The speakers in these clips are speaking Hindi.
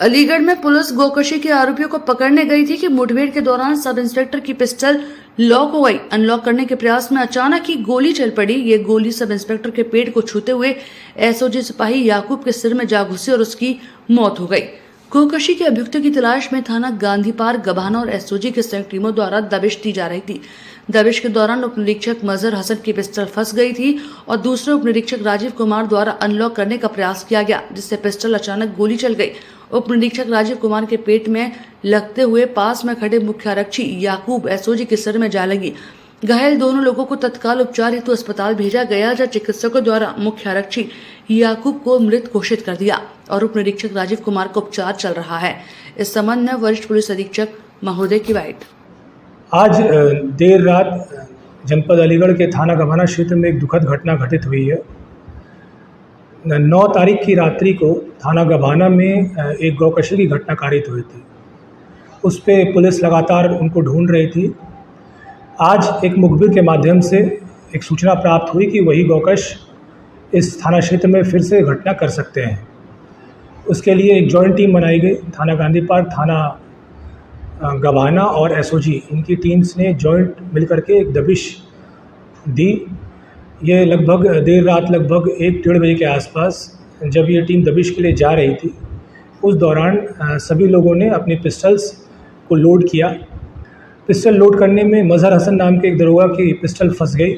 अलीगढ़ में पुलिस गोकशी के आरोपियों को पकड़ने गई थी कि मुठभेड़ के दौरान सब इंस्पेक्टर की पिस्टल लॉक हो गई। अनलॉक करने के प्रयास में अचानक ही गोली चल पड़ी। ये गोली सब इंस्पेक्टर के पेट को छूते हुए एसओजी सिपाही याकूब के सिर में जा घुसी और उसकी मौत हो गई। गोकशी के अभियुक्तों की तलाश में थाना गांधी पार्क, गभाना और एसओजी की संयुक्त टीमों द्वारा दबिश दी जा रही थी। दबिश के दौरान उप निरीक्षक मजहर हसन की पिस्टल फंस गई थी और दूसरे उप निरीक्षक राजीव कुमार द्वारा अनलॉक करने का प्रयास किया गया, जिससे पिस्टल अचानक गोली चल गई। उप निरीक्षक राजीव कुमार के पेट में लगते हुए पास में खड़े मुख्य आरक्षी याकूब एसओजी के सिर में जा लगी। घायल दोनों लोगों को तत्काल उपचार हेतु अस्पताल भेजा गया, जहां चिकित्सकों द्वारा मुख्य आरक्षी याकूब को मृत घोषित कर दिया और उप निरीक्षक राजीव कुमार को उपचार चल रहा है। इस संबंध में वरिष्ठ पुलिस अधीक्षक महोदय की बाइट। आज देर रात जनपद अलीगढ़ के थाना गभाना क्षेत्र में एक दुखद घटना घटित हुई है। 9 तारीख की रात्रि को थाना गभाना में एक गौकशी की घटना कारित हुई थी। उस पर पुलिस लगातार उनको ढूंढ रही थी। आज एक मुखबिर के माध्यम से एक सूचना प्राप्त हुई कि वही गौकश इस थाना क्षेत्र में फिर से घटना कर सकते हैं। उसके लिए एक जॉइंट टीम बनाई गई। थाना गांधी पार्क, थाना गभाना और एसओजी, इनकी टीम्स ने जॉइंट मिलकर के एक दबिश दी। ये लगभग देर रात लगभग 1-1:30 बजे के आसपास जब ये टीम दबिश के लिए जा रही थी, उस दौरान सभी लोगों ने अपनी पिस्टल्स को लोड किया। पिस्टल लोड करने में मजहर हसन नाम के एक दरोगा की पिस्टल फंस गई।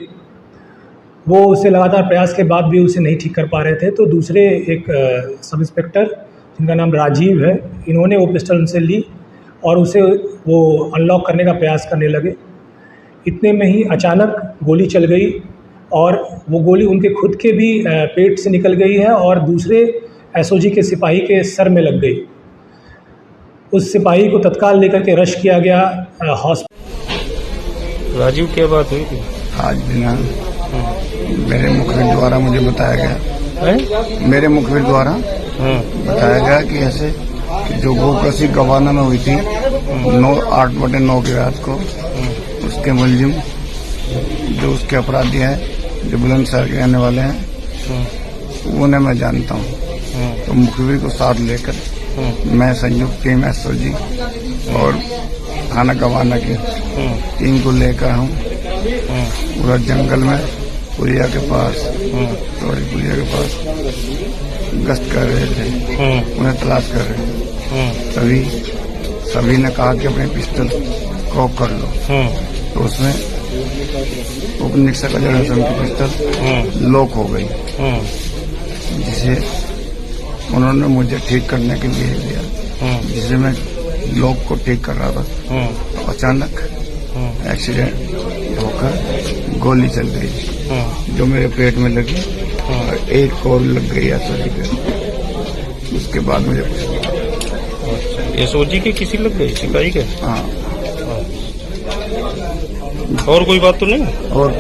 वो उसे लगातार प्रयास के बाद भी उसे नहीं ठीक कर पा रहे थे, तो दूसरे एक सब इंस्पेक्टर जिनका नाम राजीव है, इन्होंने वो पिस्टल उनसे ली और उसे वो अनलॉक करने का प्रयास करने लगे। इतने में ही अचानक गोली चल गई और वो गोली उनके खुद के भी पेट से निकल गई है और दूसरे एसओजी के सिपाही के सर में लग गई। उस सिपाही को तत्काल लेकर के रश किया गया हॉस्पिटल। राजीव, क्या बात हुई थी? आज दिनांक मेरे मुखबिर द्वारा मुझे बताया गया, मेरे मुखबिर द्वारा बताया गया कि ऐसे जो गोकशी गभाना में हुई थी 8/9 की रात को, उसके मुलजिम जो उसके अपराधी हैं, जो बुलंदशहर के रहने वाले हैं, उन्हें मैं जानता हूँ। तो मुखबिर को साथ लेकर मैं संयुक्त टीम एसओजी और थाना गभाना की टीम को लेकर हूँ पूरा जंगल में पुलिया के पास गश्त कर रहे थे, उन्हें तलाश कर रहे थे। सभी ने कहा कि अपने पिस्टल कॉक कर लो, तो उसमें उप निरीक्षक अजहर हसन की पिस्टल लॉक हो गई, जिसे उन्होंने मुझे ठीक करने के लिए दिया। जिसे मैं लॉक को ठीक कर रहा था, तो अचानक एक्सीडेंट होकर गोली चल गई, जो मेरे पेट में लगी और एक और लग गई एसओजी पे। उसके बाद मुझे एसओजी के किसी लग गई, सिपाही के? हाँ। और कोई बात तो नहीं? और